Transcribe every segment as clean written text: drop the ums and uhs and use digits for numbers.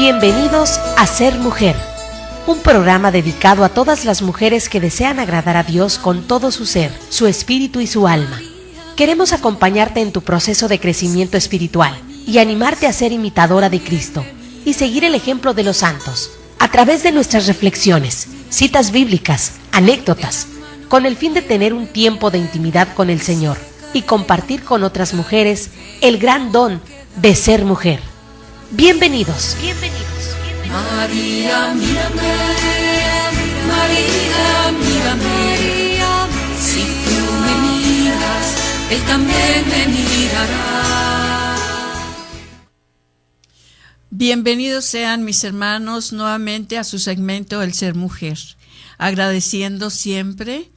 Bienvenidos a Ser Mujer, un programa dedicado a todas las mujeres que desean agradar a Dios con todo su ser, su espíritu y su alma. Queremos acompañarte en tu proceso de crecimiento espiritual y animarte a ser imitadora de Cristo y seguir el ejemplo de los santos, a través de nuestras reflexiones, citas bíblicas, anécdotas, con el fin de tener un tiempo de intimidad con el Señor y compartir con otras mujeres el gran don de ser mujer. Bienvenidos. María, mírame, María, mírame, si tú me miras, Él también me mirará. Bienvenidos sean mis hermanos nuevamente a su segmento El Ser Mujer, agradeciendo siempre,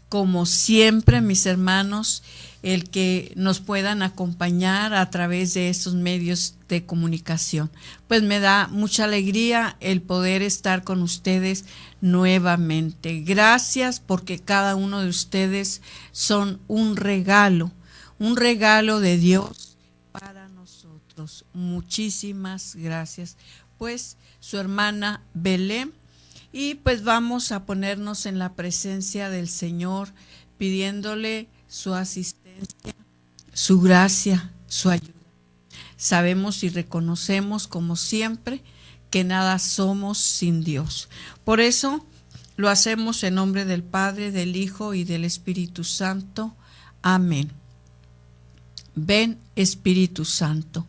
como siempre mis hermanos, el que nos puedan acompañar a través de estos medios de comunicación. Pues me da mucha alegría el poder estar con ustedes nuevamente. Gracias porque cada uno de ustedes son un regalo de Dios para nosotros. Muchísimas gracias. Pues su hermana Belén, y pues vamos a ponernos en la presencia del Señor pidiéndole su asistencia, su gracia, su ayuda. Sabemos y reconocemos, como siempre, que nada somos sin Dios. Por eso lo hacemos en nombre del Padre, del Hijo y del Espíritu Santo. Amén. Ven, Espíritu Santo,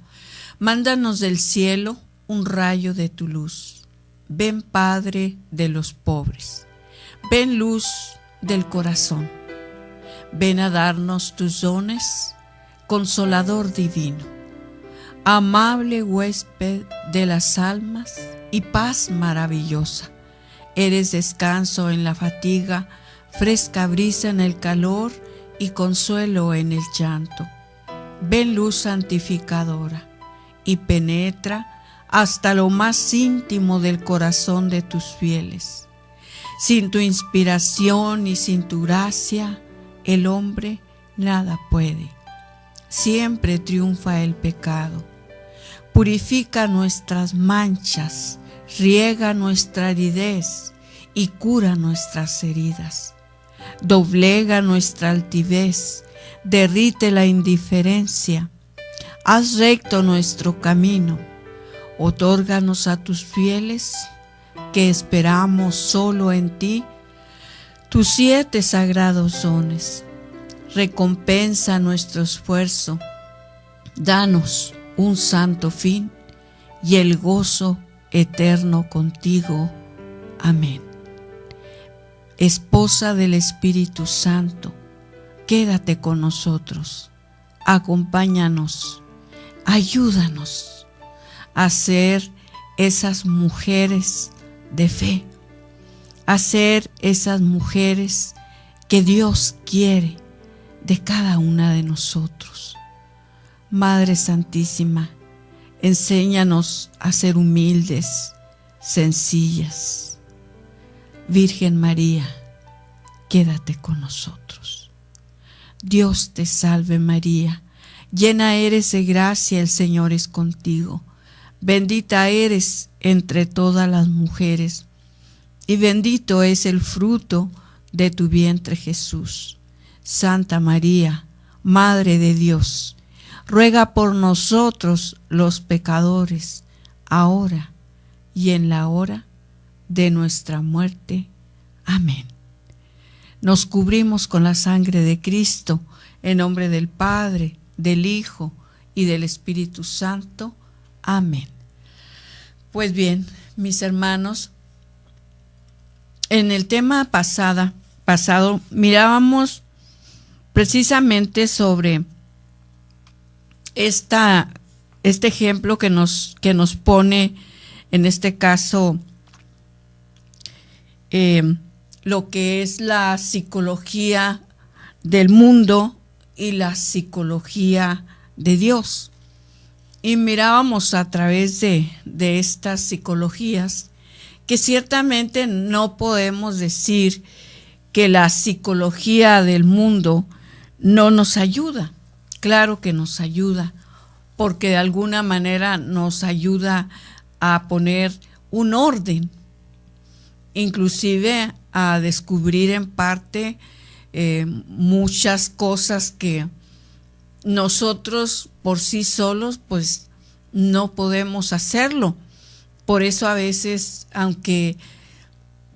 mándanos del cielo un rayo de tu luz. Ven, Padre de los pobres. Ven, luz del corazón. Ven a darnos tus dones, Consolador divino, amable huésped de las almas y paz maravillosa. Eres descanso en la fatiga, fresca brisa en el calor y consuelo en el llanto. Ven, luz santificadora, y penetra hasta lo más íntimo del corazón de tus fieles. Sin tu inspiración y sin tu gracia, el hombre nada puede. Siempre triunfa el pecado. Purifica nuestras manchas, riega nuestra aridez y cura nuestras heridas. Doblega nuestra altivez, derrite la indiferencia. Haz recto nuestro camino. Otórganos a tus fieles, que esperamos solo en ti, tus 7 sagrados dones. Recompensa nuestro esfuerzo, danos un santo fin y el gozo eterno contigo. Amén. Esposa del Espíritu Santo, quédate con nosotros, acompáñanos, ayúdanos a ser esas mujeres de fe, a ser esas mujeres que Dios quiere de cada una de nosotros. Madre Santísima, enséñanos a ser humildes, sencillas. Virgen María, quédate con nosotros. Dios te salve María, llena eres de gracia, el Señor es contigo. Bendita eres entre todas las mujeres, y bendito es el fruto de tu vientre Jesús. Santa María, Madre de Dios, ruega por nosotros los pecadores, ahora y en la hora de nuestra muerte. Amén. Nos cubrimos con la sangre de Cristo, en nombre del Padre, del Hijo y del Espíritu Santo. Amén. Pues bien, mis hermanos, en el tema pasado mirábamos precisamente sobre este ejemplo que nos pone, en este caso, lo que es la psicología del mundo y la psicología de Dios. Y mirábamos a través de estas psicologías que ciertamente no podemos decir que la psicología del mundo no nos ayuda. Claro que nos ayuda, porque de alguna manera nos ayuda a poner un orden, inclusive a descubrir en parte muchas cosas que nosotros por sí solos pues no podemos hacerlo. Por eso a veces, aunque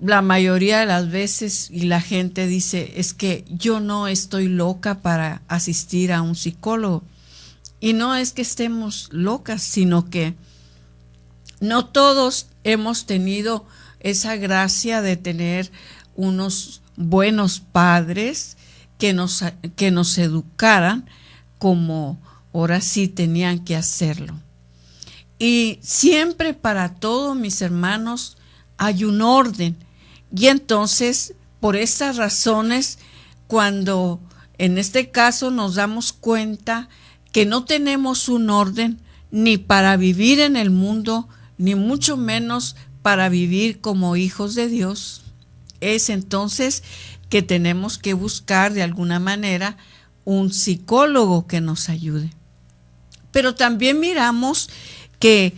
la mayoría de las veces y la gente dice, es que yo no estoy loca para asistir a un psicólogo. Y no es que estemos locas, sino que no todos hemos tenido esa gracia de tener unos buenos padres que nos educaran como ahora sí tenían que hacerlo. Y siempre para todo, mis hermanos, hay un orden. Y entonces, por estas razones, cuando en este caso nos damos cuenta que no tenemos un orden ni para vivir en el mundo, ni mucho menos para vivir como hijos de Dios, es entonces que tenemos que buscar de alguna manera un psicólogo que nos ayude. Pero también miramos que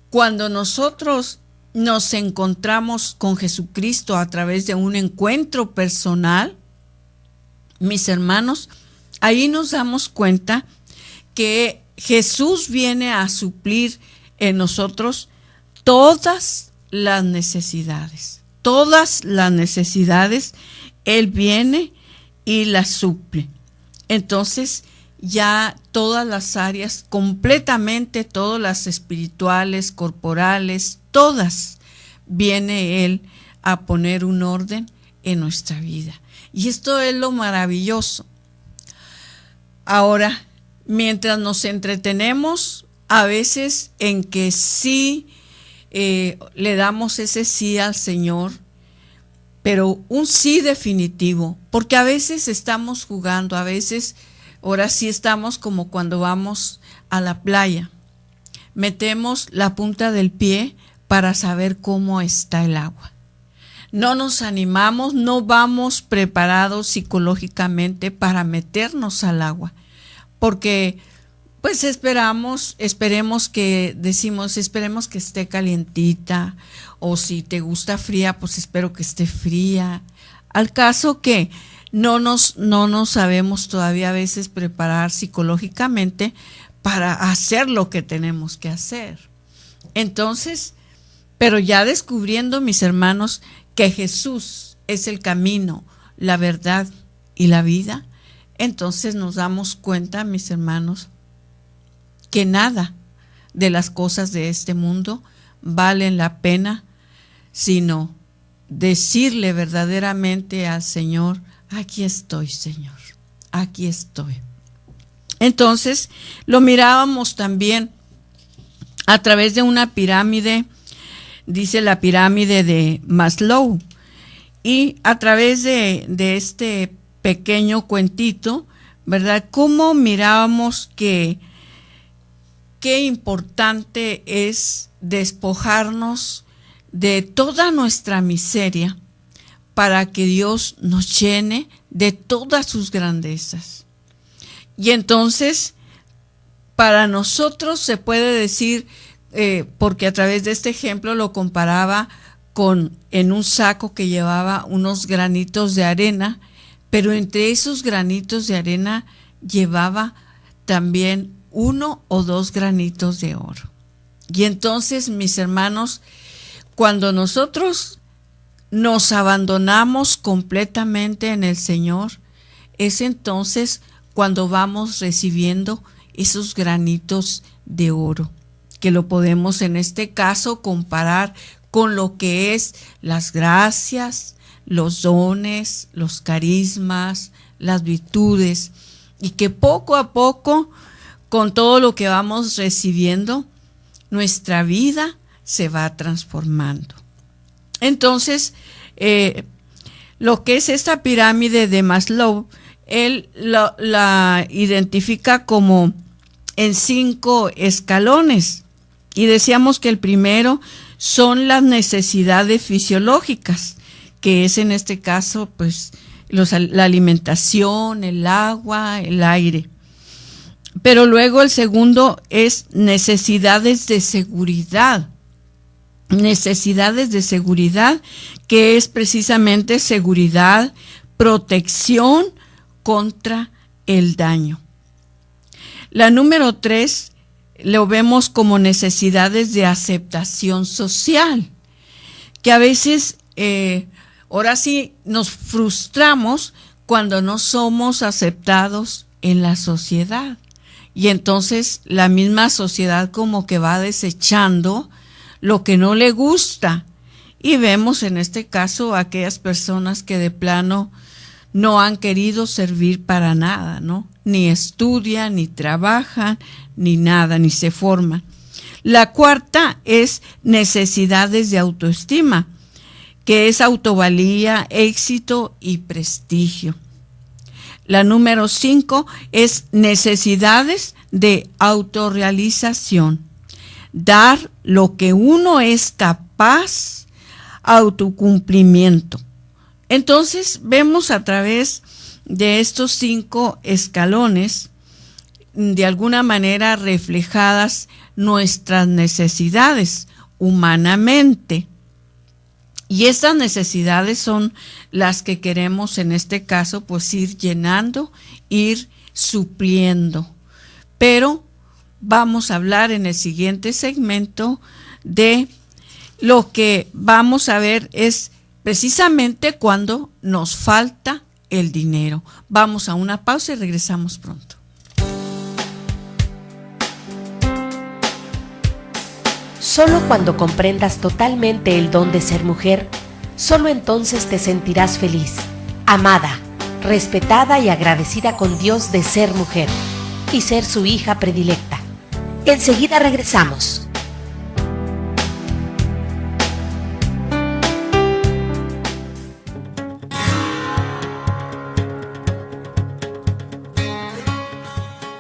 cuando nosotros nos encontramos con Jesucristo a través de un encuentro personal, mis hermanos, ahí nos damos cuenta que Jesús viene a suplir en nosotros todas las necesidades. Todas las necesidades, Él viene y las suple. Entonces, ya todas las áreas, completamente todas las espirituales, corporales, todas, viene Él a poner un orden en nuestra vida. Y esto es lo maravilloso. Ahora, mientras nos entretenemos a veces en que sí le damos ese sí al Señor, pero un sí definitivo, porque a veces estamos jugando, a veces ahora sí estamos como cuando vamos a la playa, metemos la punta del pie para saber cómo está el agua. No nos animamos, no vamos preparados psicológicamente para meternos al agua, porque pues esperemos que esté calientita, o si te gusta fría, pues espero que esté fría. Al caso que no nos sabemos todavía a veces preparar psicológicamente para hacer lo que tenemos que hacer. Entonces, pero ya descubriendo, mis hermanos, que Jesús es el camino, la verdad y la vida, entonces nos damos cuenta, mis hermanos, que nada de las cosas de este mundo valen la pena, sino decirle verdaderamente al Señor, aquí estoy, Señor, aquí estoy. Entonces, lo mirábamos también a través de una pirámide, dice la pirámide de Maslow, y a través de este pequeño cuentito, ¿verdad? Cómo mirábamos que qué importante es despojarnos de toda nuestra miseria para que Dios nos llene de todas sus grandezas. Y entonces, para nosotros se puede decir, porque a través de este ejemplo lo comparaba en un saco que llevaba unos granitos de arena, pero entre esos granitos de arena llevaba también 1 o 2 granitos de oro. Y entonces, mis hermanos, cuando nosotros nos abandonamos completamente en el Señor, es entonces cuando vamos recibiendo esos granitos de oro, que lo podemos en este caso comparar con lo que es las gracias, los dones, los carismas, las virtudes, y que poco a poco, con todo lo que vamos recibiendo, nuestra vida se va transformando. Entonces, lo que es esta pirámide de Maslow, él la identifica como en 5 escalones. Y decíamos que el primero son las necesidades fisiológicas, que es en este caso pues la alimentación, el agua, el aire. Pero luego el segundo es necesidades de seguridad, necesidades de seguridad, que es precisamente seguridad, protección contra el daño. La número 3 lo vemos como necesidades de aceptación social, que a veces ahora sí nos frustramos cuando no somos aceptados en la sociedad, y entonces la misma sociedad como que va desechando lo que no le gusta, y vemos en este caso a aquellas personas que de plano no han querido servir para nada, ¿no? Ni estudian, ni trabajan, ni nada, ni se forman. La 4 es necesidades de autoestima, que es autovalía, éxito y prestigio. La número 5 es necesidades de autorrealización, dar lo que uno es capaz, autocumplimiento. Entonces vemos a través de estos 5 escalones, de alguna manera reflejadas nuestras necesidades humanamente. Y estas necesidades son las que queremos en este caso pues ir llenando, ir supliendo. Pero vamos a hablar en el siguiente segmento de lo que vamos a ver es precisamente cuando nos falta el dinero. Vamos a una pausa y regresamos pronto. Solo cuando comprendas totalmente el don de ser mujer, solo entonces te sentirás feliz, amada, respetada y agradecida con Dios de ser mujer y ser su hija predilecta. Enseguida regresamos.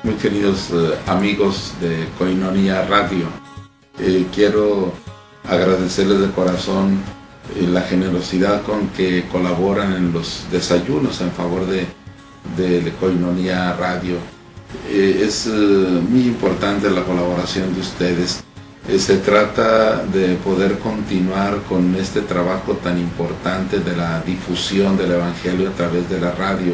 Muy queridos amigos de Koinonia Radio, quiero agradecerles de corazón la generosidad con que colaboran en los desayunos en favor de Koinonia Radio. Es muy importante la colaboración de ustedes. Se trata de poder continuar con este trabajo tan importante de la difusión del Evangelio a través de la radio.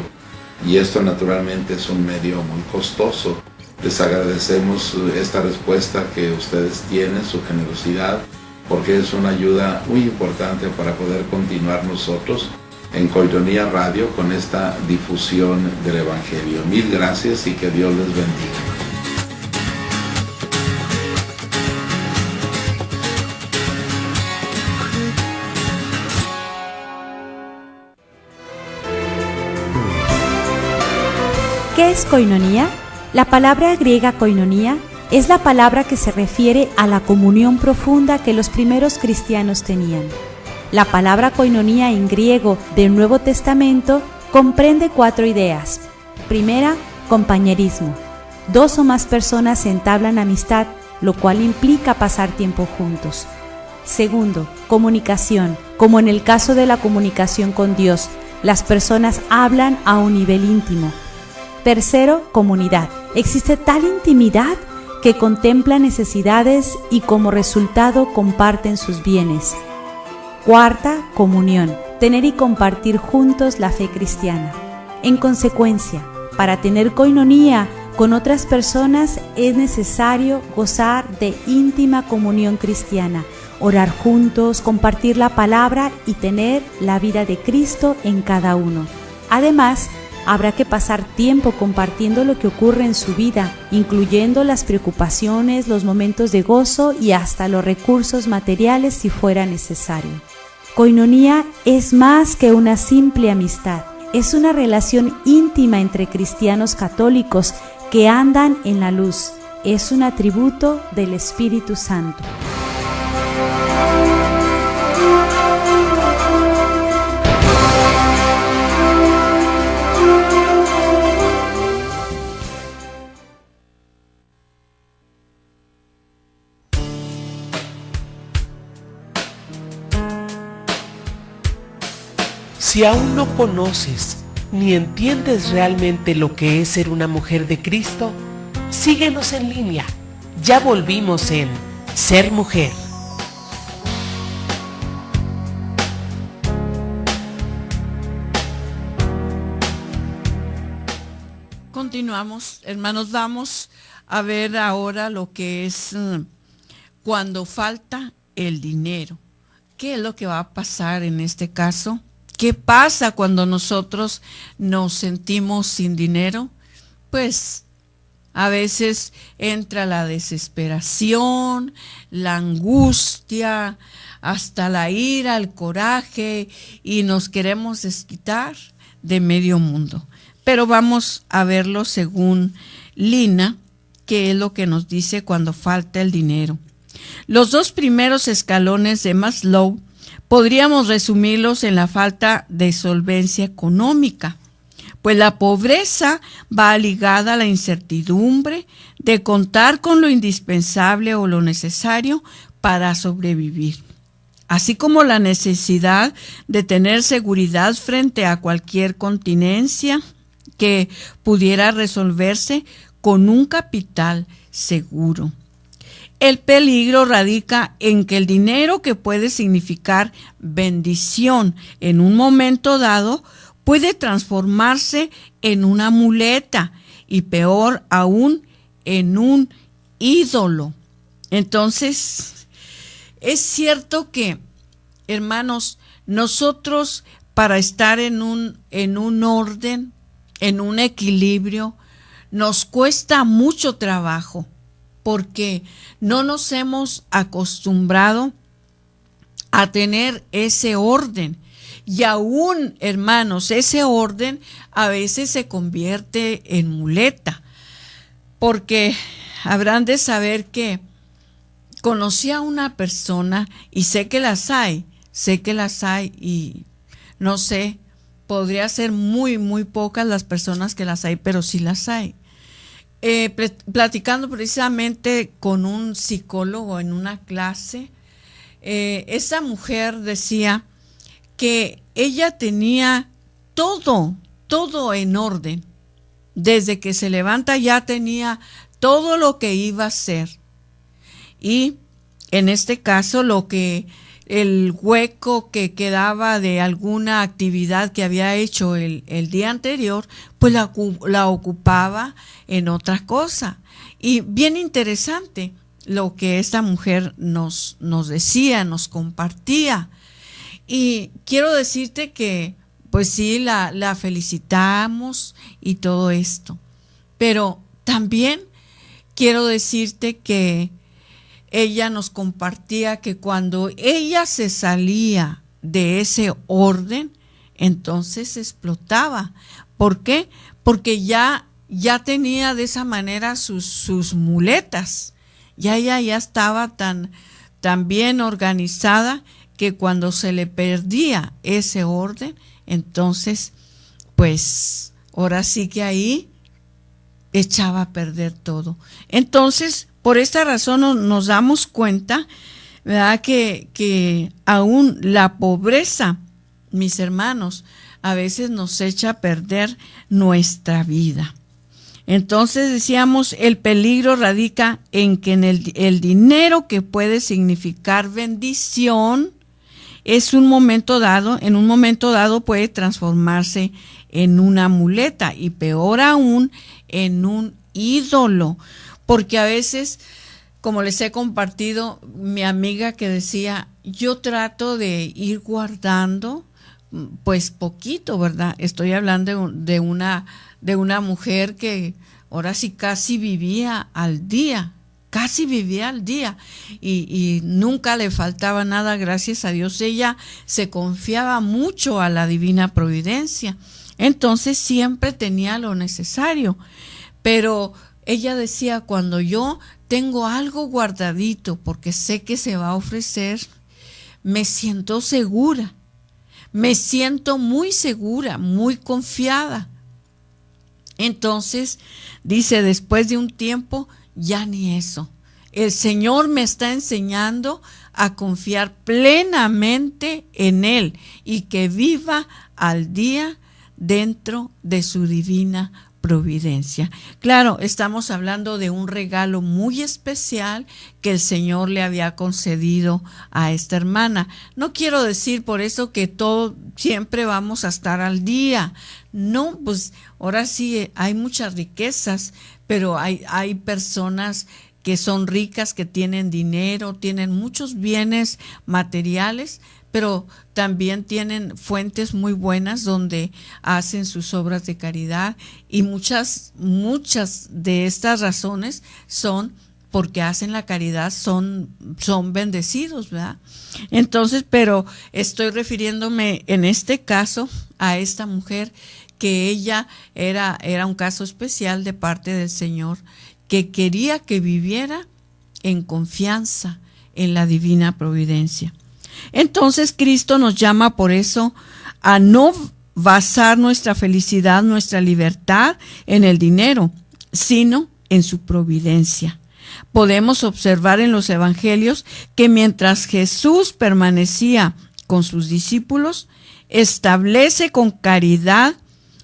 Y esto naturalmente es un medio muy costoso. Les agradecemos esta respuesta que ustedes tienen, su generosidad, porque es una ayuda muy importante para poder continuar nosotros en Koinonia Radio con esta difusión del Evangelio. Mil gracias y que Dios les bendiga. ¿Qué es koinonía? La palabra griega koinonía es la palabra que se refiere a la comunión profunda que los primeros cristianos tenían. La palabra koinonía en griego del Nuevo Testamento comprende 4 ideas. Primera, compañerismo. 2 o más personas entablan amistad, lo cual implica pasar tiempo juntos. Segundo, comunicación. Como en el caso de la comunicación con Dios, las personas hablan a un nivel íntimo. Tercero, comunidad. Existe tal intimidad que contemplan necesidades y como resultado comparten sus bienes. Cuarta, comunión. Tener y compartir juntos la fe cristiana. En consecuencia, para tener koinonía con otras personas es necesario gozar de íntima comunión cristiana, orar juntos, compartir la palabra y tener la vida de Cristo en cada uno. Además, habrá que pasar tiempo compartiendo lo que ocurre en su vida, incluyendo las preocupaciones, los momentos de gozo y hasta los recursos materiales si fuera necesario. Koinonía es más que una simple amistad, es una relación íntima entre cristianos católicos que andan en la luz, es un atributo del Espíritu Santo. Si aún no conoces ni entiendes realmente lo que es ser una mujer de Cristo, síguenos en línea. Ya volvimos en Ser Mujer. Continuamos, hermanos, vamos a ver ahora lo que es cuando falta el dinero. ¿Qué es lo que va a pasar en este caso? ¿Qué pasa cuando nosotros nos sentimos sin dinero? Pues a veces entra la desesperación, la angustia, hasta la ira, el coraje, y nos queremos desquitar de medio mundo. Pero vamos a verlo según Lina, que es lo que nos dice cuando falta el dinero. Los dos primeros escalones de Maslow podríamos resumirlos en la falta de solvencia económica, pues la pobreza va ligada a la incertidumbre de contar con lo indispensable o lo necesario para sobrevivir, así como la necesidad de tener seguridad frente a cualquier contingencia que pudiera resolverse con un capital seguro. El peligro radica en que el dinero, que puede significar bendición en un momento dado, puede transformarse en una muleta y, peor aún, en un ídolo. Entonces, es cierto que, hermanos, nosotros, para estar en un orden, en un equilibrio, nos cuesta mucho trabajo, porque no nos hemos acostumbrado a tener ese orden. Y aún, hermanos, ese orden a veces se convierte en muleta, porque habrán de saber que conocí a una persona, y sé que las hay, y no sé, podría ser muy, muy pocas las personas que las hay, pero sí las hay. Platicando precisamente con un psicólogo en una clase, esa mujer decía que ella tenía todo en orden. Desde que se levanta ya tenía todo lo que iba a hacer. Y en este caso el hueco que quedaba de alguna actividad que había hecho el día anterior, pues la ocupaba en otra cosa. Y bien interesante lo que esta mujer nos decía, nos compartía. Y quiero decirte que, pues sí, la felicitamos y todo esto. Pero también quiero decirte que ella nos compartía que cuando ella se salía de ese orden, entonces explotaba. ¿Por qué? Porque ya tenía de esa manera sus muletas. Ella ya estaba tan bien organizada que cuando se le perdía ese orden, entonces, pues, ahora sí que ahí echaba a perder todo. Entonces, por esta razón nos damos cuenta, ¿verdad?, que aún la pobreza, mis hermanos, a veces nos echa a perder nuestra vida. Entonces decíamos, el peligro radica en que el dinero, que puede significar bendición, en un momento dado puede transformarse en una muleta, y peor aún, en un ídolo. Porque a veces, como les he compartido, mi amiga que decía, yo trato de ir guardando pues poquito, ¿verdad? Estoy hablando de una mujer que ahora sí casi vivía al día, y nunca le faltaba nada, gracias a Dios. Ella se confiaba mucho a la divina providencia, entonces siempre tenía lo necesario. Pero ella decía, cuando yo tengo algo guardadito porque sé que se va a ofrecer, me siento segura, me siento muy segura, muy confiada. Entonces, dice, después de un tiempo, ya ni eso. El Señor me está enseñando a confiar plenamente en Él y que viva al día dentro de su divina providencia. Claro, estamos hablando de un regalo muy especial que el Señor le había concedido a esta hermana. No quiero decir por eso que todo siempre vamos a estar al día. No, pues ahora sí hay muchas riquezas, pero hay personas que son ricas, que tienen dinero, tienen muchos bienes materiales, pero también tienen fuentes muy buenas donde hacen sus obras de caridad, y muchas de estas razones son porque hacen la caridad, son bendecidos, ¿verdad? Entonces, pero estoy refiriéndome en este caso a esta mujer, que ella era un caso especial de parte del Señor, que quería que viviera en confianza en la divina providencia. Entonces Cristo nos llama por eso a no basar nuestra felicidad, nuestra libertad en el dinero, sino en su providencia. Podemos observar en los evangelios que mientras Jesús permanecía con sus discípulos, establece con caridad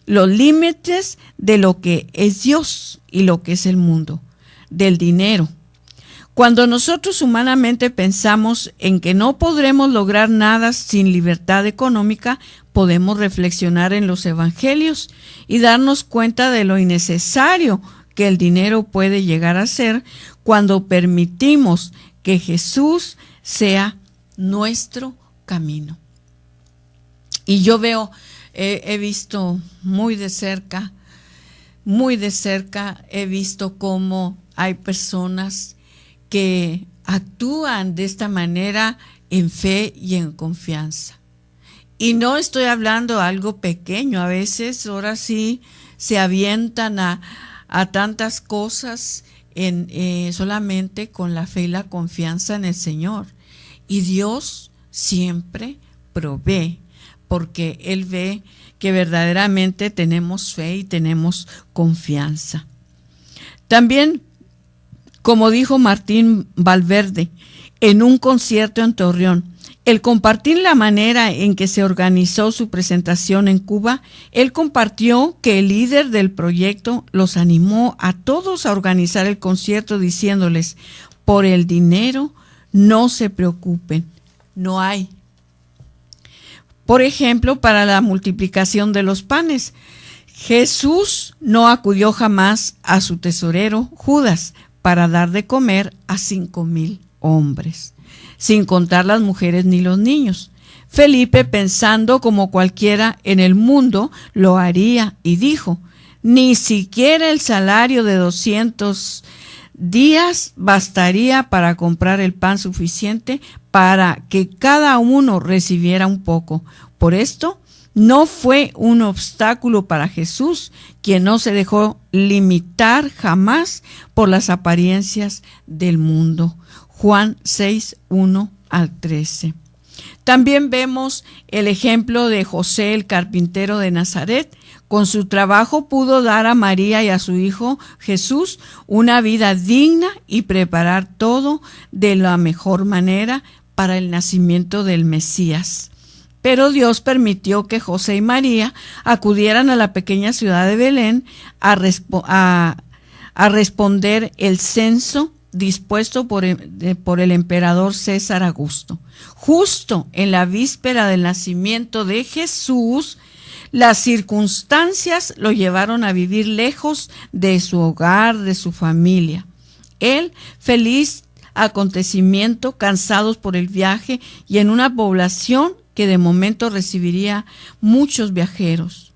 los límites de lo que es Dios y lo que es el mundo, del dinero. Cuando nosotros humanamente pensamos en que no podremos lograr nada sin libertad económica, podemos reflexionar en los evangelios y darnos cuenta de lo innecesario que el dinero puede llegar a ser cuando permitimos que Jesús sea nuestro camino. Y yo he visto muy de cerca, he visto cómo hay personas que actúan de esta manera en fe y en confianza. Y no estoy hablando de algo pequeño, a veces ahora sí se avientan a tantas cosas solamente con la fe y la confianza en el Señor. Y Dios siempre provee, porque Él ve que verdaderamente tenemos fe y tenemos confianza. También, como dijo Martín Valverde en un concierto en Torreón, el compartir la manera en que se organizó su presentación en Cuba, él compartió que el líder del proyecto los animó a todos a organizar el concierto diciéndoles: por el dinero no se preocupen, no hay. Por ejemplo, para la multiplicación de los panes, Jesús no acudió jamás a su tesorero Judas para dar de comer a 5,000 hombres, sin contar las mujeres ni los niños. Felipe, pensando como cualquiera en el mundo, lo haría y dijo: ni siquiera el salario de 200 días bastaría para comprar el pan suficiente para que cada uno recibiera un poco. Por esto, no fue un obstáculo para Jesús, quien no se dejó limitar jamás por las apariencias del mundo. Juan 6, 1 al 13. También vemos el ejemplo de José, el carpintero de Nazaret. Con su trabajo pudo dar a María y a su hijo Jesús una vida digna y preparar todo de la mejor manera para el nacimiento del Mesías. Pero Dios permitió que José y María acudieran a la pequeña ciudad de Belén a responder el censo dispuesto por el emperador César Augusto. Justo en la víspera del nacimiento de Jesús, las circunstancias lo llevaron a vivir lejos de su hogar, de su familia. Él, feliz acontecimiento, cansados por el viaje y en una población que de momento recibiría muchos viajeros.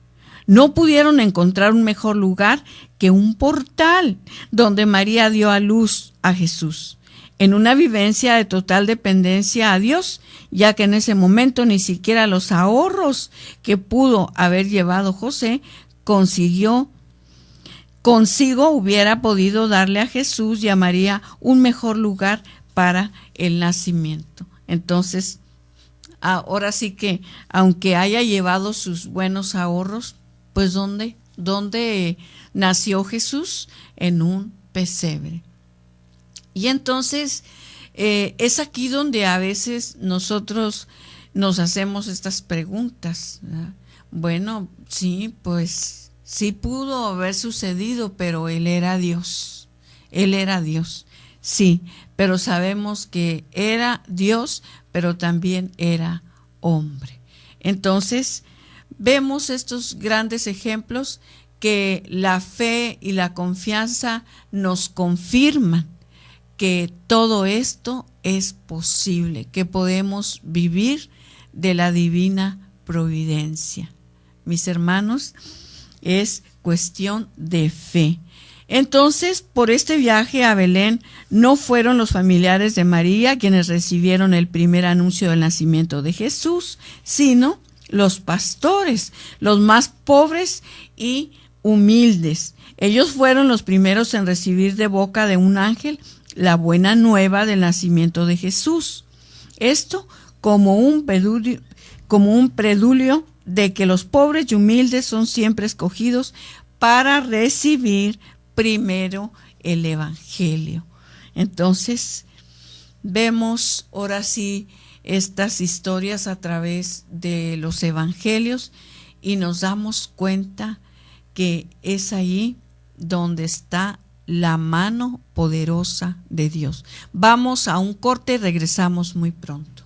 No pudieron encontrar un mejor lugar que un portal donde María dio a luz a Jesús, en una vivencia de total dependencia a Dios, ya que en ese momento ni siquiera los ahorros que pudo haber llevado José consigo hubiera podido darle a Jesús y a María un mejor lugar para el nacimiento. Entonces, ahora sí que, aunque haya llevado sus buenos ahorros, pues ¿dónde nació Jesús? En un pesebre. Y entonces es aquí donde a veces nosotros nos hacemos estas preguntas, ¿verdad? Bueno, sí, pues Sí pudo haber sucedido, pero Él era Dios. Él era Dios, sí, pero sabemos que era Dios, pero también era hombre. Entonces, vemos estos grandes ejemplos que la fe y la confianza nos confirman que todo esto es posible, que podemos vivir de la divina providencia. Mis hermanos, es cuestión de fe. Entonces, por este viaje a Belén, no fueron los familiares de María quienes recibieron el primer anuncio del nacimiento de Jesús, sino los pastores, los más pobres y humildes. Ellos fueron los primeros en recibir de boca de un ángel la buena nueva del nacimiento de Jesús. Esto como un preludio de que los pobres y humildes son siempre escogidos para recibir primero el Evangelio. Entonces, vemos ahora sí estas historias a través de los Evangelios y nos damos cuenta que es ahí donde está la mano poderosa de Dios. Vamos a un corte y regresamos muy pronto.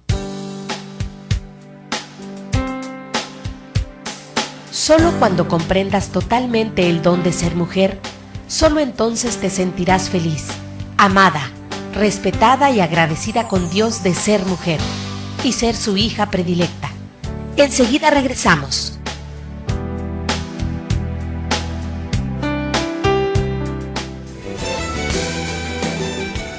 Solo cuando comprendas totalmente el don de ser mujer, solo entonces te sentirás feliz, amada, respetada y agradecida con Dios de ser mujer y ser su hija predilecta. Enseguida regresamos.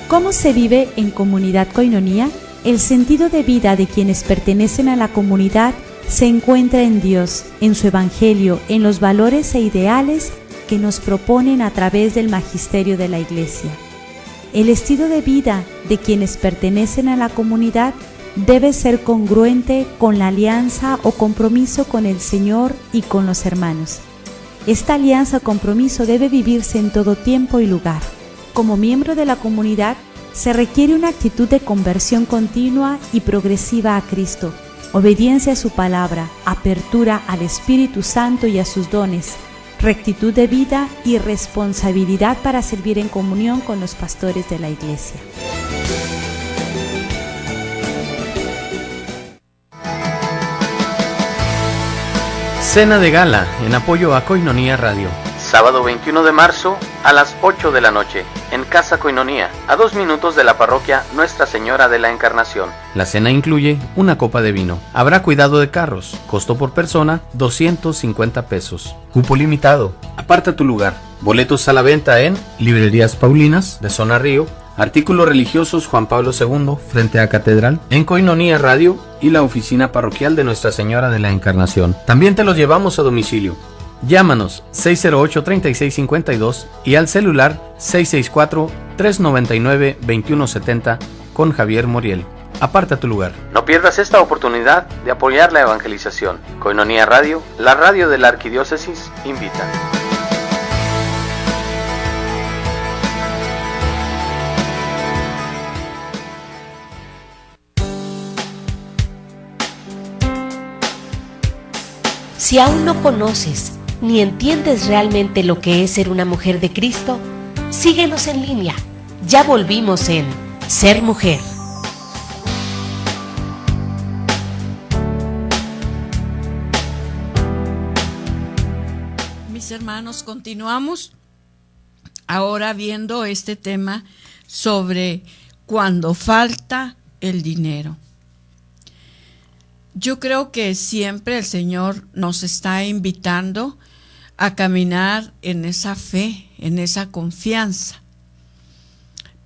¿Cómo se vive en comunidad Koinonía? El sentido de vida de quienes pertenecen a la comunidad se encuentra en Dios, en su Evangelio, en los valores e ideales que nos proponen a través del magisterio de la Iglesia. El estilo de vida de quienes pertenecen a la comunidad debe ser congruente con la alianza o compromiso con el Señor y con los hermanos. Esta alianza o compromiso debe vivirse en todo tiempo y lugar. Como miembro de la comunidad, se requiere una actitud de conversión continua y progresiva a Cristo, obediencia a su palabra, apertura al Espíritu Santo y a sus dones, rectitud de vida y responsabilidad para servir en comunión con los pastores de la Iglesia. Cena de gala en apoyo a Koinonía Radio. Sábado 21 de marzo a las 8 de la noche, en Casa Koinonía, a 2 minutos de la parroquia Nuestra Señora de la Encarnación. La cena incluye una copa de vino. Habrá cuidado de carros. Costo por persona, 250 pesos. Cupo limitado. Aparta tu lugar. Boletos a la venta en Librerías Paulinas, de Zona Río, Artículos Religiosos Juan Pablo II, frente a Catedral, en Koinonía Radio y la oficina parroquial de Nuestra Señora de la Encarnación. También te los llevamos a domicilio. Llámanos 608-3652 y al celular 664-399-2170 con Javier Moriel. Aparta tu lugar. No pierdas esta oportunidad de apoyar la evangelización. Koinonía Radio, la radio de la Arquidiócesis, invita. Si aún no conoces ni entiendes realmente lo que es ser una mujer de Cristo, síguenos en línea. Ya volvimos en Ser Mujer. Mis hermanos, continuamos ahora viendo este tema sobre cuando falta el dinero. Yo creo que siempre el Señor nos está invitando a caminar en esa fe, en esa confianza,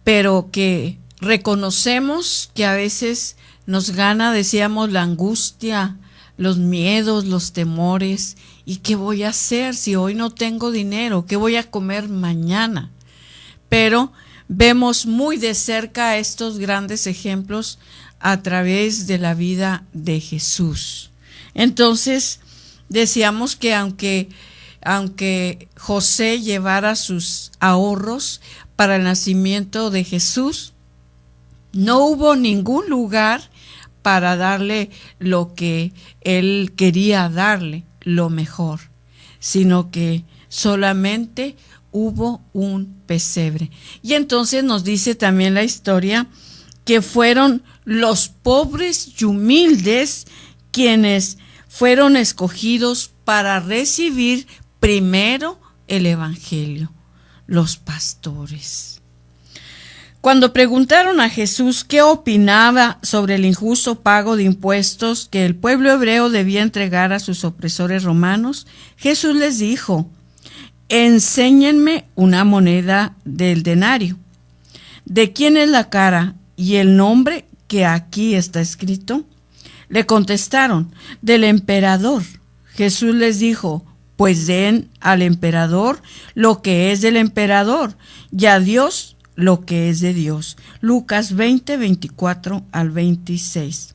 pero que reconocemos que a veces nos gana, decíamos, la angustia, los miedos, los temores. ¿Y qué voy a hacer si hoy no tengo dinero? ¿Qué voy a comer mañana? Pero vemos muy de cerca estos grandes ejemplos a través de la vida de Jesús. Entonces, decíamos que aunque José llevara sus ahorros para el nacimiento de Jesús, no hubo ningún lugar para darle lo que él quería darle, lo mejor, sino que solamente hubo un pesebre. Y entonces nos dice también la historia que fueron los pobres y humildes quienes fueron escogidos para recibir primero el evangelio, los pastores. Cuando preguntaron a Jesús qué opinaba sobre el injusto pago de impuestos que el pueblo hebreo debía entregar a sus opresores romanos, Jesús les dijo: enséñenme una moneda del denario. ¿De quién es la cara y el nombre que aquí está escrito? Le contestaron: del emperador. Jesús les dijo: pues den al emperador lo que es del emperador y a Dios lo que es de Dios. Lucas 20, 24 al 26.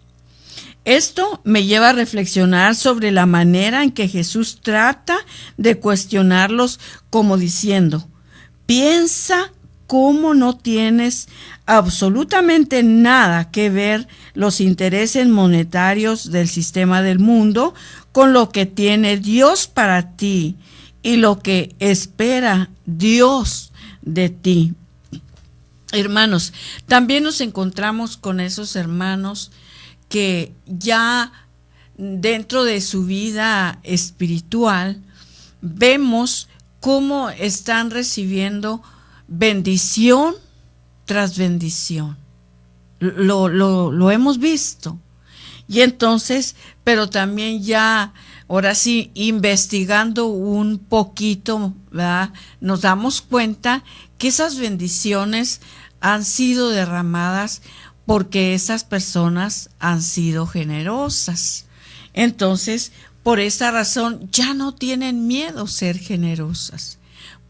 Esto me lleva a reflexionar sobre la manera en que Jesús trata de cuestionarlos, como diciendo: piensa cómo no tienes absolutamente nada que ver los intereses monetarios del sistema del mundo con lo que tiene Dios para ti y lo que espera Dios de ti. Hermanos, también nos encontramos con esos hermanos que ya dentro de su vida espiritual vemos cómo están recibiendo bendición tras bendición. Lo hemos visto. Y entonces, pero también ya, ahora sí, investigando un poquito, ¿verdad?, nos damos cuenta que esas bendiciones han sido derramadas porque esas personas han sido generosas. Entonces, por esta razón, ya no tienen miedo ser generosas,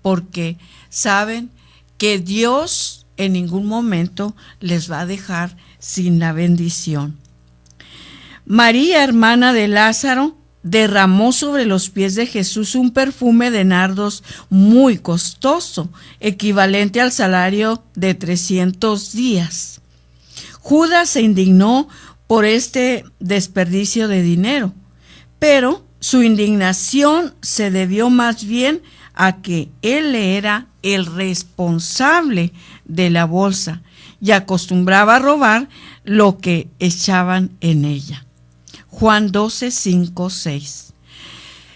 porque saben que Dios en ningún momento les va a dejar sin la bendición. María, hermana de Lázaro, derramó sobre los pies de Jesús un perfume de nardos muy costoso, equivalente al salario de 300 días. Judas se indignó por este desperdicio de dinero, pero su indignación se debió más bien a que él era el responsable de la bolsa y acostumbraba a robar lo que echaban en ella. Juan 12, 5, 6.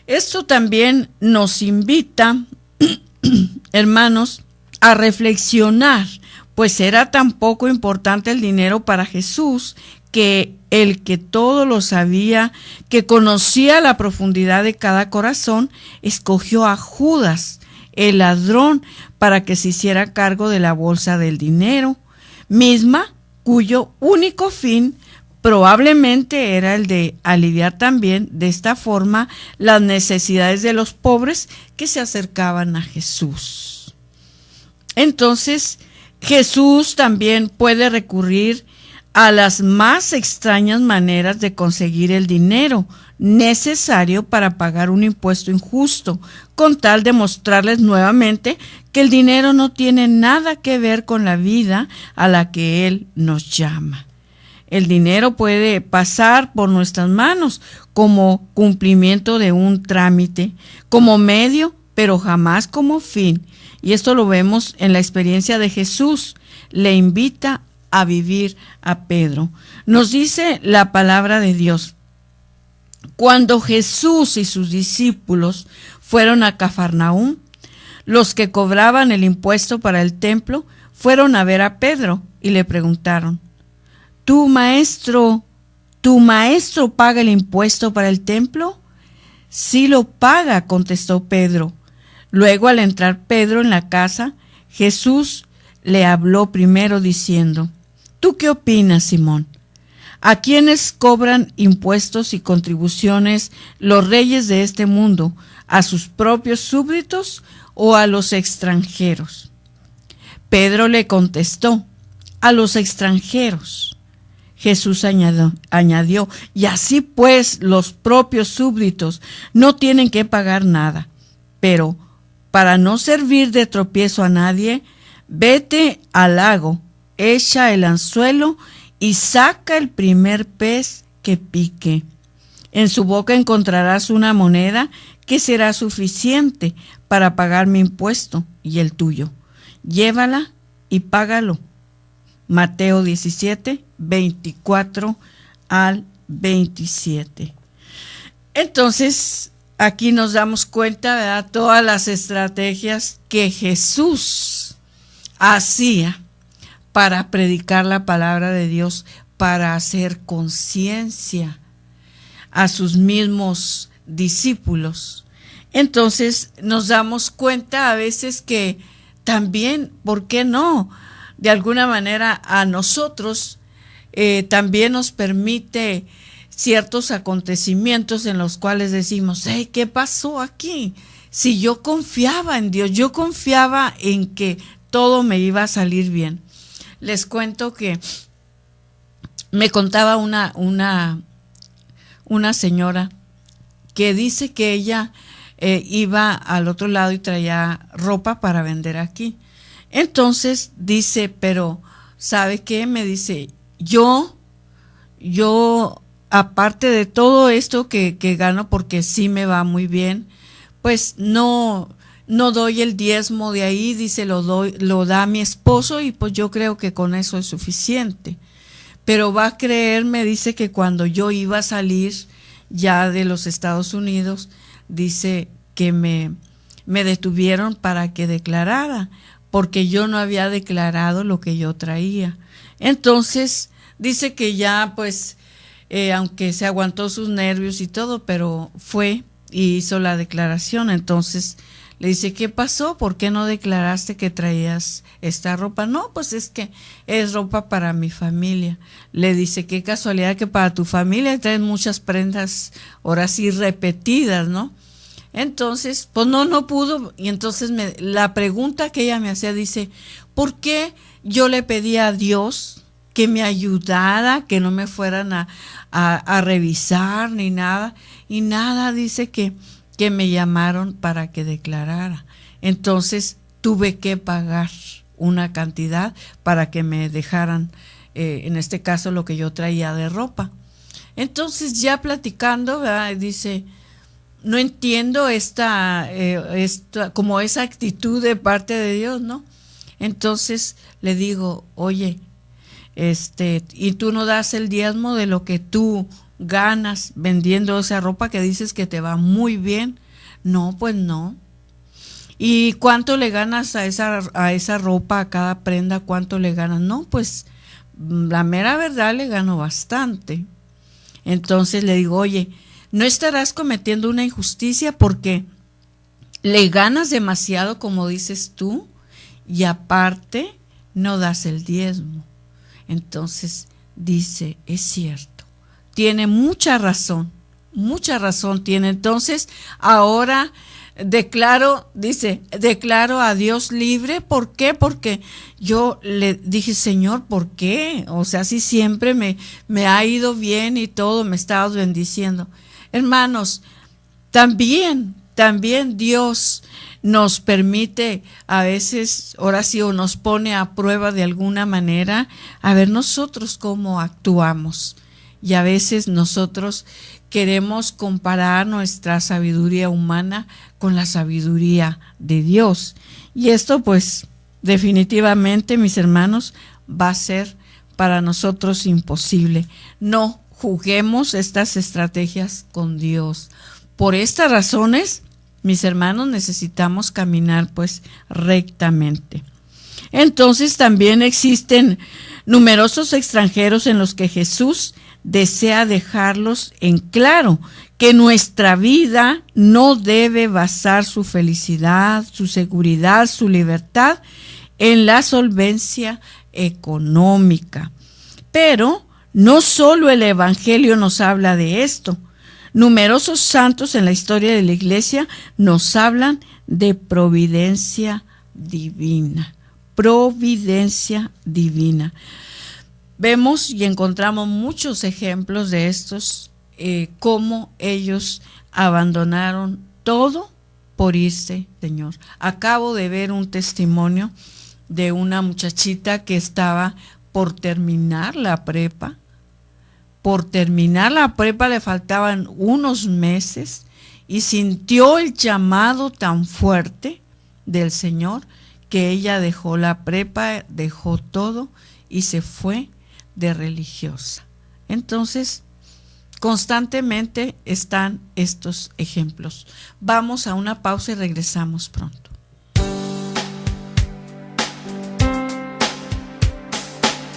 Esto también nos invita, hermanos, a reflexionar, pues era tan poco importante el dinero para Jesús que el que todo lo sabía, que conocía la profundidad de cada corazón, escogió a Judas, el ladrón, para que se hiciera cargo de la bolsa del dinero, misma cuyo único fin probablemente era el de aliviar también de esta forma las necesidades de los pobres que se acercaban a Jesús. Entonces, Jesús también puede recurrir a las más extrañas maneras de conseguir el dinero necesario para pagar un impuesto injusto, con tal de mostrarles nuevamente que el dinero no tiene nada que ver con la vida a la que Él nos llama. El dinero puede pasar por nuestras manos como cumplimiento de un trámite, como medio, pero jamás como fin. Y esto lo vemos en la experiencia de Jesús. Le invita a vivir a Pedro. Nos dice la palabra de Dios: cuando Jesús y sus discípulos fueron a Cafarnaúm, los que cobraban el impuesto para el templo fueron a ver a Pedro y le preguntaron: ¿Tu maestro paga el impuesto para el templo? Sí lo paga, contestó Pedro. Luego, al entrar Pedro en la casa, Jesús le habló primero diciendo: ¿Tú qué opinas, Simón? ¿A quiénes cobran impuestos y contribuciones los reyes de este mundo? ¿A sus propios súbditos o a los extranjeros? Pedro le contestó: a los extranjeros. Jesús añadió: y así pues los propios súbditos no tienen que pagar nada. Pero para no servir de tropiezo a nadie, vete al lago, echa el anzuelo y saca el primer pez que pique. En su boca encontrarás una moneda que será suficiente para pagar mi impuesto y el tuyo. Llévala y págalo. Mateo 17, 24 al 27. Entonces, aquí nos damos cuenta, ¿verdad?, todas las estrategias que Jesús hacía para predicar la palabra de Dios, para hacer conciencia a sus mismos discípulos. Entonces nos damos cuenta a veces que también, ¿por qué no? De alguna manera a nosotros también nos permite ciertos acontecimientos en los cuales decimos, hey, ¿qué pasó aquí? Si yo confiaba en Dios, yo confiaba en que todo me iba a salir bien. Les cuento que me contaba una señora que dice que ella iba al otro lado y traía ropa para vender aquí. Entonces dice, pero ¿sabe qué? Me dice, yo aparte de todo esto que gano, porque sí me va muy bien, pues no doy el diezmo de ahí, dice, lo da mi esposo y pues yo creo que con eso es suficiente. Pero va a creer, me dice, que cuando yo iba a salir ya de los Estados Unidos, dice que me detuvieron para que declarara, porque yo no había declarado lo que yo traía. Entonces dice que ya pues, aunque se aguantó sus nervios y todo, pero fue y hizo la declaración. Entonces le dice, ¿qué pasó? ¿Por qué no declaraste que traías esta ropa? No, pues es que es ropa para mi familia. Le dice, qué casualidad que para tu familia traen muchas prendas, ahora sí repetidas, ¿no? Entonces, pues no pudo. Y entonces la pregunta que ella me hacía, dice, ¿por qué yo le pedí a Dios que me ayudara, que no me fueran a revisar ni nada? Y nada, dice que me llamaron para que declarara. Entonces tuve que pagar una cantidad para que me dejaran, en este caso, lo que yo traía de ropa. Entonces ya platicando, ¿verdad?, dice, no entiendo esta como esa actitud de parte de Dios, ¿no? Entonces le digo, oye, y tú no das el diezmo de lo que tú ganas vendiendo esa ropa que dices que te va muy bien. No, pues no. ¿Y cuánto le ganas a esa ropa, a cada prenda? ¿Cuánto le ganas? No, pues la mera verdad le gano bastante. Entonces le digo, oye, no estarás cometiendo una injusticia porque le ganas demasiado, como dices tú, y aparte no das el diezmo. Entonces dice, es cierto, tiene mucha razón tiene. Entonces ahora declaro a Dios libre. ¿Por qué? Porque yo le dije, Señor, ¿por qué? O sea, si siempre me ha ido bien y todo, me estabas bendiciendo. Hermanos, también Dios nos permite a veces, ahora sí, o nos pone a prueba de alguna manera, a ver nosotros cómo actuamos. Y a veces nosotros queremos comparar nuestra sabiduría humana con la sabiduría de Dios. Y esto pues definitivamente, mis hermanos, va a ser para nosotros imposible. No juguemos estas estrategias con Dios. Por estas razones, mis hermanos, necesitamos caminar pues rectamente. Entonces también existen numerosos extranjeros en los que Jesús desea dejarlos en claro que nuestra vida no debe basar su felicidad, su seguridad, su libertad en la solvencia económica. Pero no solo el Evangelio nos habla de esto. Numerosos santos en la historia de la Iglesia nos hablan de providencia divina. Providencia divina. Vemos y encontramos muchos ejemplos de estos, cómo ellos abandonaron todo por irse, Señor. Acabo de ver un testimonio de una muchachita que estaba por terminar la prepa. Por terminar la prepa le faltaban unos meses y sintió el llamado tan fuerte del Señor que ella dejó la prepa, dejó todo y se fue de religiosa. Entonces, constantemente están estos ejemplos. Vamos a una pausa y regresamos pronto.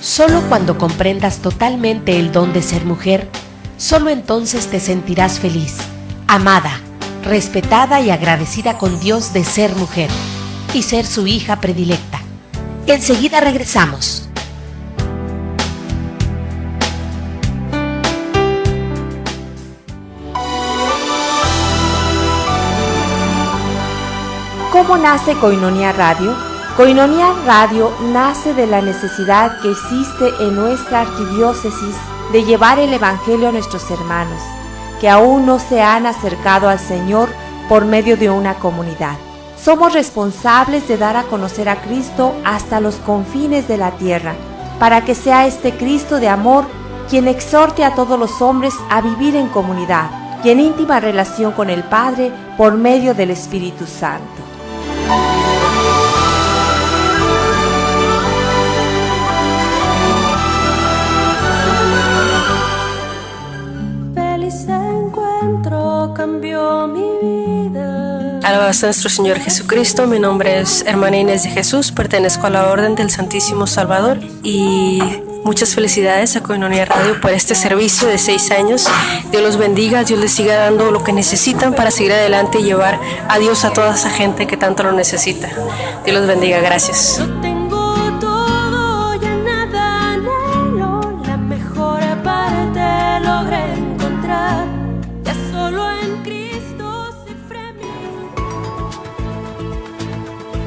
Solo cuando comprendas totalmente el don de ser mujer, solo entonces te sentirás feliz, amada, respetada y agradecida con Dios de ser mujer y ser su hija predilecta. Enseguida regresamos. ¿Cómo nace Koinonia Radio? Koinonia Radio nace de la necesidad que existe en nuestra arquidiócesis de llevar el Evangelio a nuestros hermanos, que aún no se han acercado al Señor por medio de una comunidad. Somos responsables de dar a conocer a Cristo hasta los confines de la tierra, para que sea este Cristo de amor quien exhorte a todos los hombres a vivir en comunidad y en íntima relación con el Padre por medio del Espíritu Santo. Feliz encuentro cambió mi vida. Alabados a nuestro Señor Jesucristo. Mi nombre es Hermana Inés de Jesús, pertenezco a la Orden del Santísimo Salvador y muchas felicidades a Koinonia Radio por este servicio de 6 años. Dios los bendiga, Dios les siga dando lo que necesitan para seguir adelante y llevar a Dios a toda esa gente que tanto lo necesita. Dios los bendiga, gracias. Lo tengo todo, ya nada anhelo, la mejor parte logré encontrar, ya solo en Cristo cifré mi...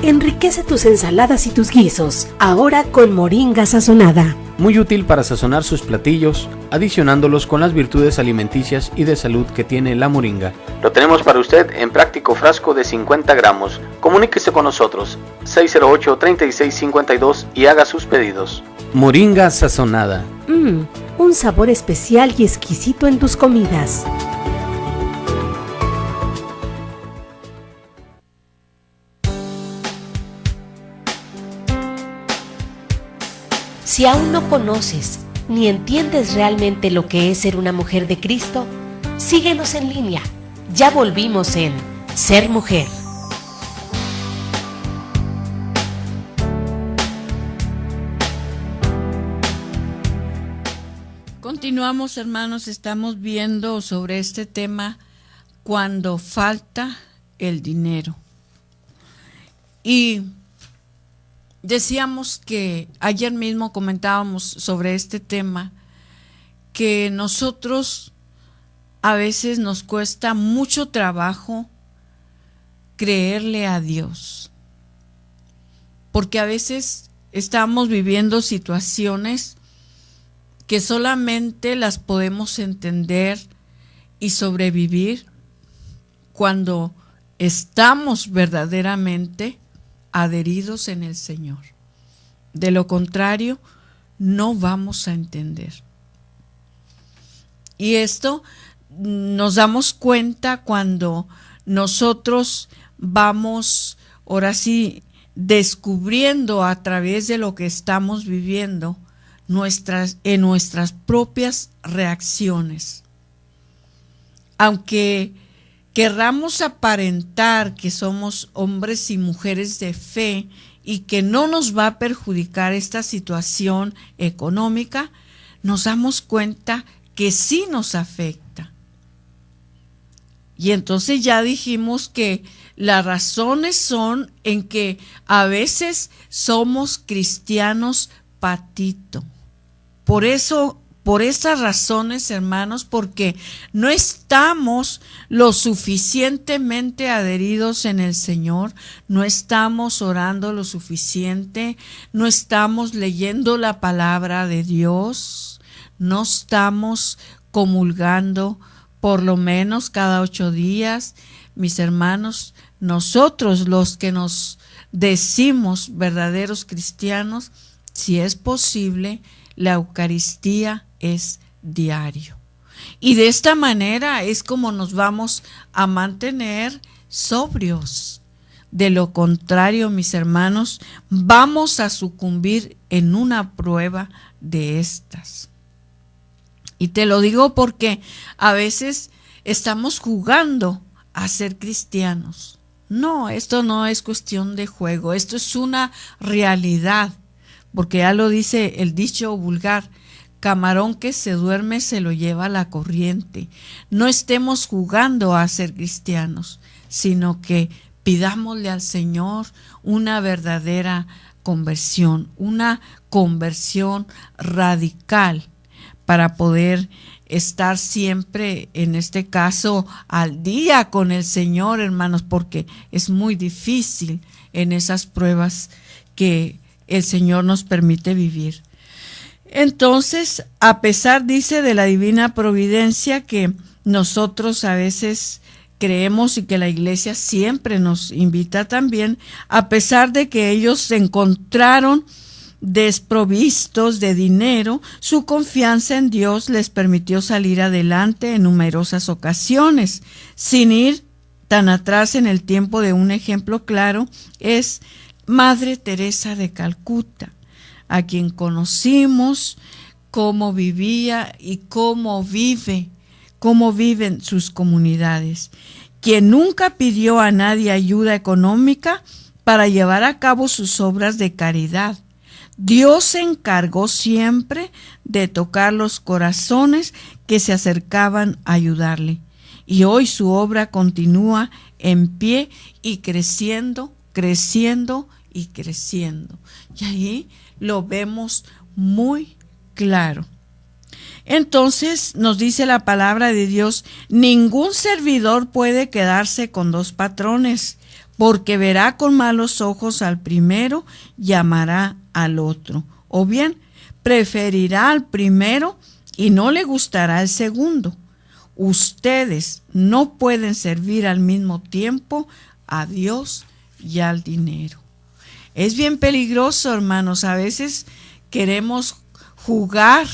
Enriquece tus ensaladas y tus guisos, ahora con moringa sazonada. Muy útil para sazonar sus platillos, adicionándolos con las virtudes alimenticias y de salud que tiene la moringa. Lo tenemos para usted en práctico frasco de 50 gramos. Comuníquese con nosotros, 608-3652 y haga sus pedidos. Moringa sazonada. Un sabor especial y exquisito en tus comidas. Si aún no conoces ni entiendes realmente lo que es ser una mujer de Cristo, síguenos en línea. Ya volvimos en Ser Mujer. Continuamos, hermanos, estamos viendo sobre este tema cuando falta el dinero. Y decíamos que ayer mismo comentábamos sobre este tema, que nosotros a veces nos cuesta mucho trabajo creerle a Dios, porque a veces estamos viviendo situaciones que solamente las podemos entender y sobrevivir cuando estamos verdaderamente adheridos en el Señor. De lo contrario, no vamos a entender. Y esto nos damos cuenta cuando nosotros vamos, ahora sí, descubriendo a través de lo que estamos viviendo en nuestras propias reacciones. Aunque querramos aparentar que somos hombres y mujeres de fe y que no nos va a perjudicar esta situación económica, nos damos cuenta que sí nos afecta. Y entonces ya dijimos que las razones son en que a veces somos cristianos patito. Por estas razones, hermanos, porque no estamos lo suficientemente adheridos en el Señor, no estamos orando lo suficiente, no estamos leyendo la palabra de Dios, no estamos comulgando por lo menos cada 8 días. Mis hermanos, nosotros los que nos decimos verdaderos cristianos, si es posible, la Eucaristía es diario. Y de esta manera es como nos vamos a mantener sobrios. De lo contrario, mis hermanos, vamos a sucumbir en una prueba de estas. Y te lo digo porque a veces estamos jugando a ser cristianos. No, esto no es cuestión de juego, esto es una realidad, porque ya lo dice el dicho vulgar: camarón que se duerme se lo lleva la corriente. No estemos jugando a ser cristianos, sino que pidámosle al Señor una verdadera conversión, una conversión radical, para poder estar siempre, en este caso, al día con el Señor, hermanos, porque es muy difícil en esas pruebas que el Señor nos permite vivir. Entonces, a pesar, dice, de la divina providencia que nosotros a veces creemos y que la iglesia siempre nos invita también, a pesar de que ellos se encontraron desprovistos de dinero, su confianza en Dios les permitió salir adelante en numerosas ocasiones. Sin ir tan atrás en el tiempo, de un ejemplo claro es Madre Teresa de Calcuta, a quien conocimos, cómo vivía y cómo viven sus comunidades, quien nunca pidió a nadie ayuda económica para llevar a cabo sus obras de caridad. Dios se encargó siempre de tocar los corazones que se acercaban a ayudarle. Y hoy su obra continúa en pie y creciendo, creciendo y creciendo. Y ahí lo vemos muy claro. Entonces nos dice la palabra de Dios: ningún servidor puede quedarse con dos patrones, porque verá con malos ojos al primero y amará al otro. O bien, preferirá al primero y no le gustará el segundo. Ustedes no pueden servir al mismo tiempo a Dios y al dinero. Es bien peligroso, hermanos. A veces queremos jugar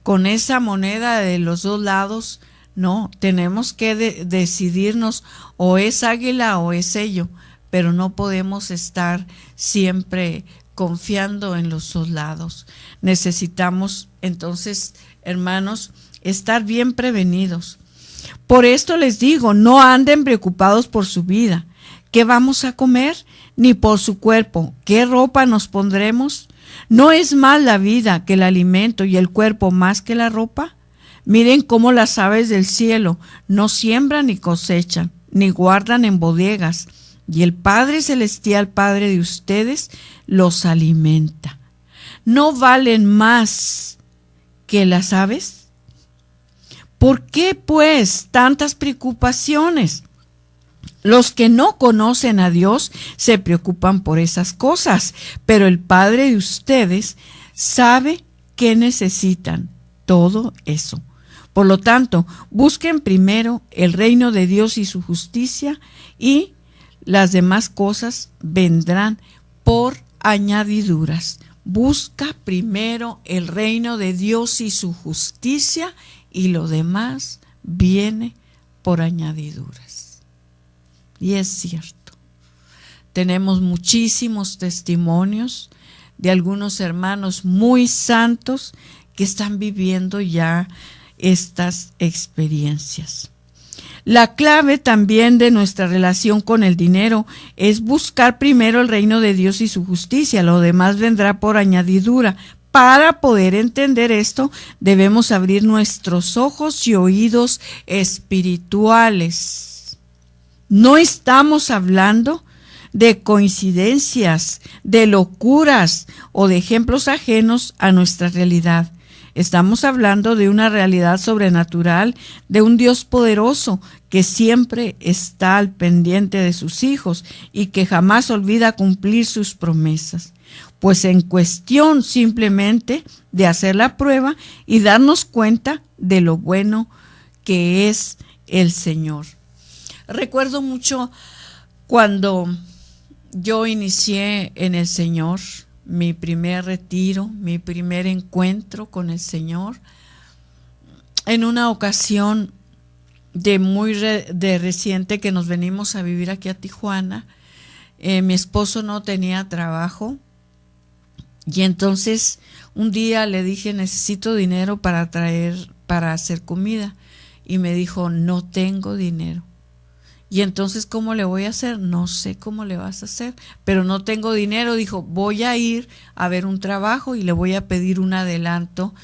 con esa moneda de los dos lados. No, tenemos que decidirnos: o es águila o es sello, pero no podemos estar siempre confiando en los dos lados. Necesitamos entonces, hermanos, estar bien prevenidos. Por esto les digo, no anden preocupados por su vida, ¿qué vamos a comer? Ni por su cuerpo, ¿qué ropa nos pondremos? ¿No es más la vida que el alimento y el cuerpo más que la ropa? Miren cómo las aves del cielo no siembran ni cosechan, ni guardan en bodegas, y el Padre Celestial, Padre de ustedes, los alimenta. ¿No valen más que las aves? ¿Por qué, pues, tantas preocupaciones? Los que no conocen a Dios se preocupan por esas cosas, pero el Padre de ustedes sabe que necesitan todo eso. Por lo tanto, busquen primero el reino de Dios y su justicia, y las demás cosas vendrán por añadiduras. Busca primero el reino de Dios y su justicia, y lo demás viene por añadiduras. Y es cierto. Tenemos muchísimos testimonios de algunos hermanos muy santos que están viviendo ya estas experiencias. La clave también de nuestra relación con el dinero es buscar primero el reino de Dios y su justicia, lo demás vendrá por añadidura. Para poder entender esto, debemos abrir nuestros ojos y oídos espirituales. No estamos hablando de coincidencias, de locuras o de ejemplos ajenos a nuestra realidad. Estamos hablando de una realidad sobrenatural, de un Dios poderoso que siempre está al pendiente de sus hijos y que jamás olvida cumplir sus promesas. Pues en cuestión simplemente de hacer la prueba y darnos cuenta de lo bueno que es el Señor. Recuerdo mucho cuando yo inicié en el Señor, mi primer retiro, mi primer encuentro con el Señor. en una ocasión de reciente que nos venimos a vivir aquí a Tijuana, mi esposo no tenía trabajo y entonces un día le dije, necesito dinero para hacer comida, y me dijo, no tengo dinero. Y entonces, ¿cómo le voy a hacer? No sé cómo le vas a hacer, pero no tengo dinero. Dijo, voy a ir a ver un trabajo y le voy a pedir un adelanto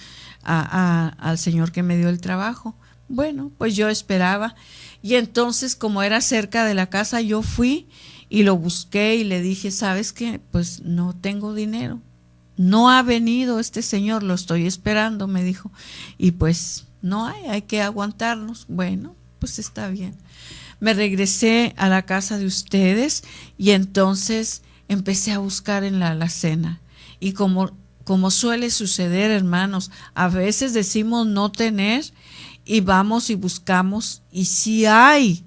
al señor que me dio el trabajo. Bueno, pues yo esperaba. Y entonces, como era cerca de la casa, yo fui y lo busqué y le dije, ¿sabes qué? Pues no tengo dinero. No ha venido este señor, lo estoy esperando, me dijo. Y pues no hay que aguantarnos. Bueno, pues está bien. Me regresé a la casa de ustedes y entonces empecé a buscar en la alacena. Y como suele suceder, hermanos, a veces decimos no tener y vamos y buscamos y sí hay.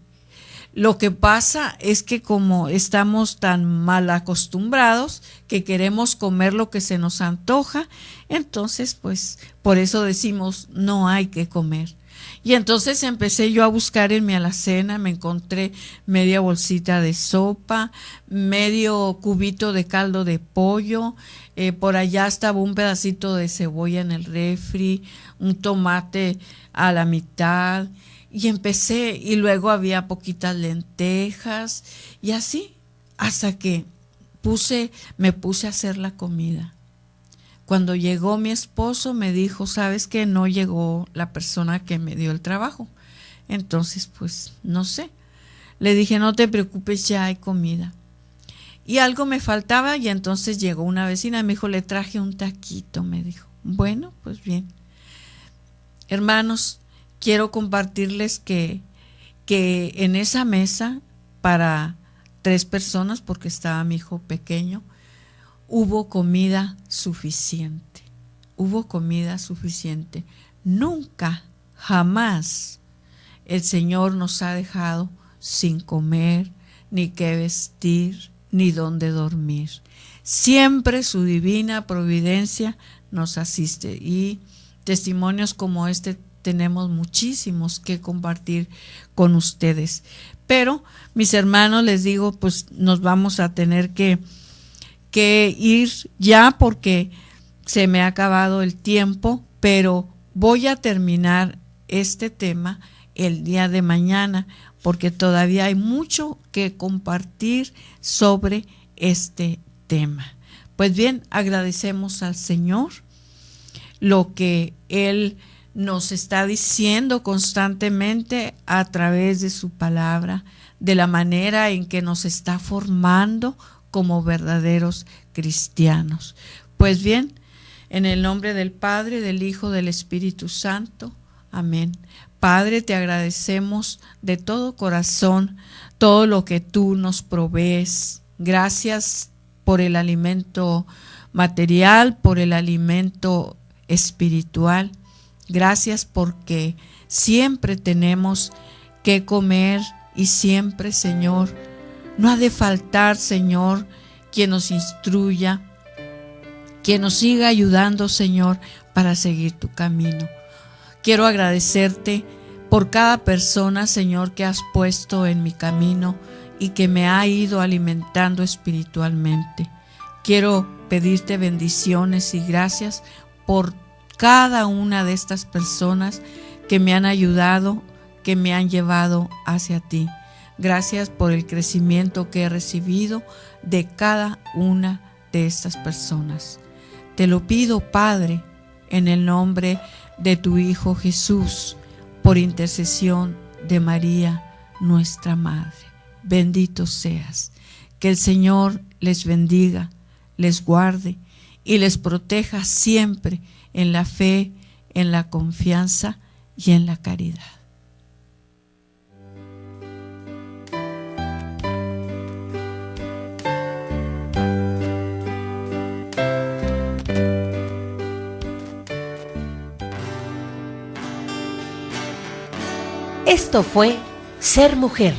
Lo que pasa es que como estamos tan mal acostumbrados que queremos comer lo que se nos antoja, entonces pues por eso decimos no hay que comer. Y entonces empecé yo a buscar en mi alacena, me encontré media bolsita de sopa, medio cubito de caldo de pollo, por allá estaba un pedacito de cebolla en el refri, un tomate a la mitad, y empecé, y luego había poquitas lentejas, y así, hasta que me puse a hacer la comida. Cuando llegó mi esposo me dijo, ¿sabes qué? No llegó la persona que me dio el trabajo. Entonces, pues, no sé. Le dije, no te preocupes, ya hay comida. Y algo me faltaba y entonces llegó una vecina y me dijo, le traje un taquito, me dijo. Bueno, pues bien. Hermanos, quiero compartirles que en esa mesa para 3 personas, porque estaba mi hijo pequeño, hubo comida suficiente, Nunca, jamás el Señor nos ha dejado sin comer, ni qué vestir, ni dónde dormir. Siempre su divina providencia nos asiste y testimonios como este tenemos muchísimos que compartir con ustedes. Pero, mis hermanos, les digo, pues nos vamos a tener que ir ya porque se me ha acabado el tiempo, pero voy a terminar este tema el día de mañana porque todavía hay mucho que compartir sobre este tema. Pues bien, agradecemos al Señor lo que Él nos está diciendo constantemente a través de su palabra, de la manera en que nos está formando como verdaderos cristianos. Pues bien, en el nombre del Padre, del Hijo, del Espíritu Santo. Amén. Padre, te agradecemos de todo corazón todo lo que tú nos provees. Gracias por el alimento material, por el alimento espiritual. Gracias porque siempre tenemos que comer y siempre, Señor, no ha de faltar, Señor, quien nos instruya, quien nos siga ayudando, Señor, para seguir tu camino. Quiero agradecerte por cada persona, Señor, que has puesto en mi camino y que me ha ido alimentando espiritualmente. Quiero pedirte bendiciones y gracias por cada una de estas personas que me han ayudado, que me han llevado hacia ti. Gracias por el crecimiento que he recibido de cada una de estas personas. Te lo pido, Padre, en el nombre de tu Hijo Jesús, por intercesión de María, nuestra Madre. Bendito seas. Que el Señor les bendiga, les guarde y les proteja siempre en la fe, en la confianza y en la caridad. Esto fue Ser Mujer.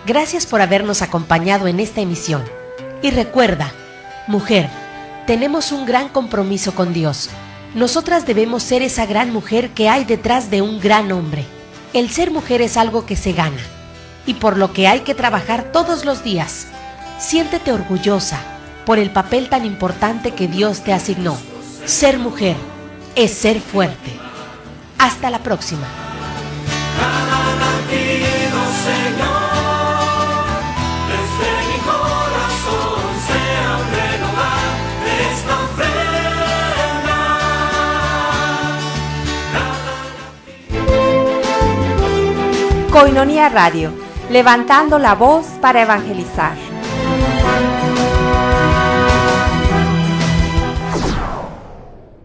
Gracias por habernos acompañado en esta emisión. Y recuerda, mujer, tenemos un gran compromiso con Dios. Nosotras debemos ser esa gran mujer que hay detrás de un gran hombre. El ser mujer es algo que se gana y por lo que hay que trabajar todos los días. Siéntete orgullosa por el papel tan importante que Dios te asignó. Ser mujer es ser fuerte. Hasta la próxima. Cada latido, Señor, desde mi corazón sea un renovar esta ofrenda. Koinonia Radio, levantando la voz para evangelizar.